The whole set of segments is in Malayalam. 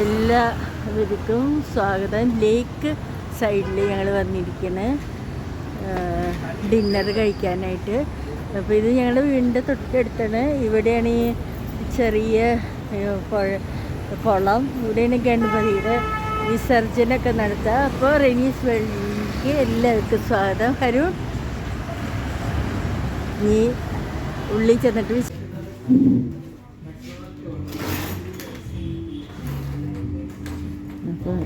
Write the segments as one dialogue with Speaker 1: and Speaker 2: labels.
Speaker 1: എല്ലാവർക്കും സ്വാഗതം. ലേക്ക് സൈഡിൽ ഞങ്ങൾ വന്നിരിക്കുന്നത് ഡിന്നർ കഴിക്കാനായിട്ട്. അപ്പോൾ ഇത് ഞങ്ങളുടെ വീടിൻ്റെ തൊട്ടടുത്താണ്. ഇവിടെയാണ് ഈ ചെറിയ കുളം. ഇവിടെയാണ് ഗണപതിയുടെ വിസർജനമൊക്കെ നടത്തുക. അപ്പോൾ റെനീസ് വേൾഡിലേക്ക് എല്ലാവർക്കും സ്വാഗതം. ഹരുൺ, നീ ഉള്ളിൽ ചെന്നിട്ട് അപ്പോൾ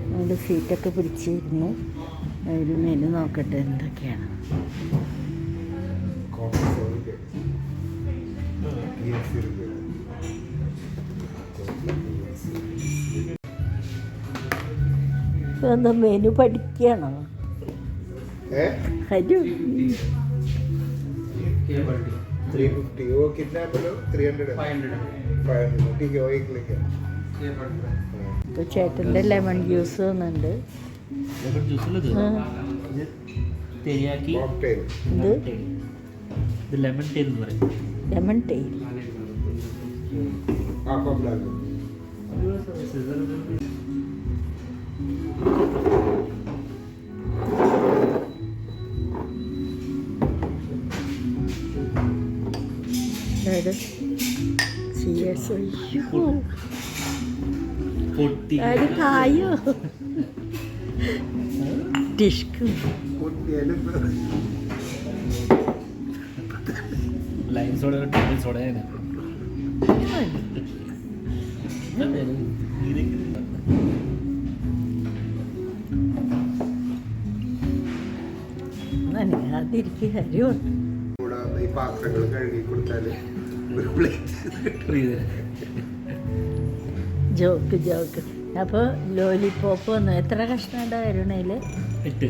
Speaker 1: നമ്മുടെ സീറ്റൊക്കെ പിടിച്ചിരുന്നു. ഒരു മെനു നോക്കട്ടെ എന്തൊക്കെയാണ്. എന്താ മെനു പഠിക്കുകയാണോ ഹരു?
Speaker 2: 350 वो कितना है बोलो? 300 500 ठीक है वही क्लिक है.
Speaker 1: ഇപ്പോൾ ചേട്ടൻ്റെ ലെമൺ ജ്യൂസ് വന്നുണ്ട്.
Speaker 3: ഇത് ലെമൺ ടെയിൽ എന്ന് പറയും.
Speaker 1: ലെമൺ ടെയിൽ കായോ ഡിഷ്ക്
Speaker 3: ലൈം സോഡ ടേബിൾ സോഡയാണ്.
Speaker 1: അതിരിക്കും ഹരിയോ.
Speaker 2: ഈ പാത്രങ്ങൾ കഴുകി കൊടുത്താല്
Speaker 1: ജോക്ക്. അപ്പോൾ ലോലിപോപ്പ് വന്നു. എത്ര കഷ്ണം ഉണ്ടായിരുന്നതിൽ? 8.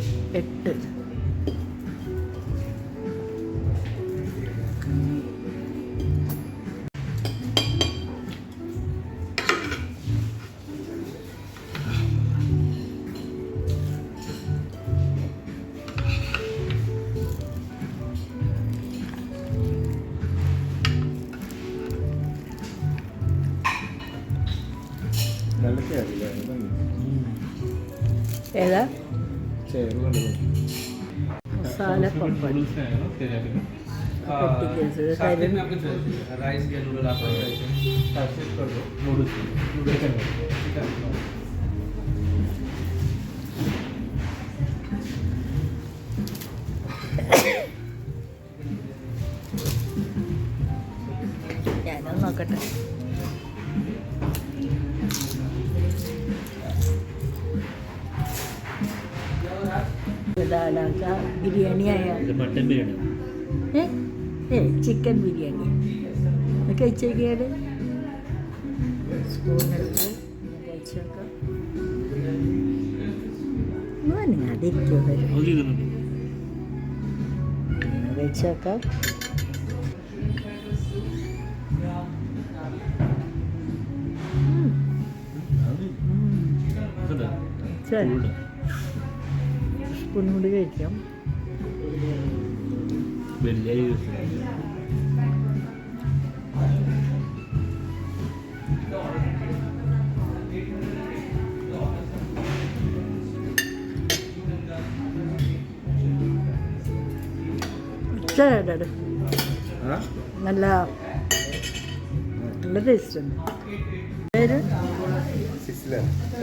Speaker 1: ഏതാ മസാല പപ്പടി ഞാനൊന്ന് നോക്കട്ടെ. ബിരിയാണി ആയ
Speaker 3: മട്ടൻ ബിരിയാണി,
Speaker 1: ചിക്കൻ ബിരിയാണി കഴിച്ചേക്കാട് സ്പൂണെടുത്ത് കഴിച്ചേക്കാം. അതിരിക്കോ കഴിച്ചേക്കാം. സ്പൂൺ കൂടി കഴിക്കാം. നല്ല നല്ല ടേസ്റ്റ് ഉണ്ട്.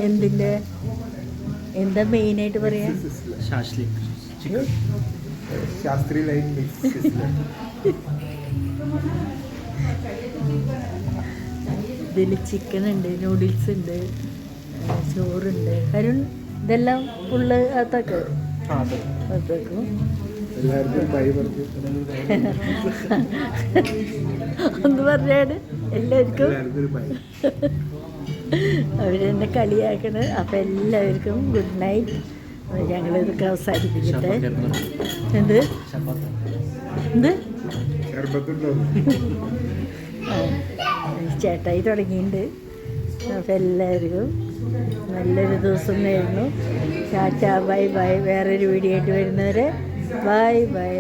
Speaker 1: എന്തിൻ്റെ എന്താ മെയിനായിട്ട് പറയാ?
Speaker 2: ശാസ്ത്രീയ ലൈൻ മിക്സ്.
Speaker 1: ഇതിൽ ചിക്കൻ ഉണ്ട്, നൂഡിൽസ് ഉണ്ട്, ചോറുണ്ട്. അരുൺ ഇതെല്ലാം ഫുള്ള് അകത്താക്കും. ഒന്ന് പറഞ്ഞാണ് എല്ലാവർക്കും അവരെന്നെ കളിയാക്കണ്. അപ്പം എല്ലാവർക്കും ഗുഡ് നൈറ്റ്. ഞങ്ങളിതൊക്കെ അവസാനിപ്പിക്കട്ടെ. എന്ത് ചേട്ടായി തുടങ്ങിയിട്ടുണ്ട്. അപ്പം എല്ലാവർക്കും നല്ലൊരു ദിവസം നേരുന്നു. Tata, bye bye. വേറൊരു വീഡിയോ ആയിട്ട് വരുന്നവരെ ബൈ ബൈ.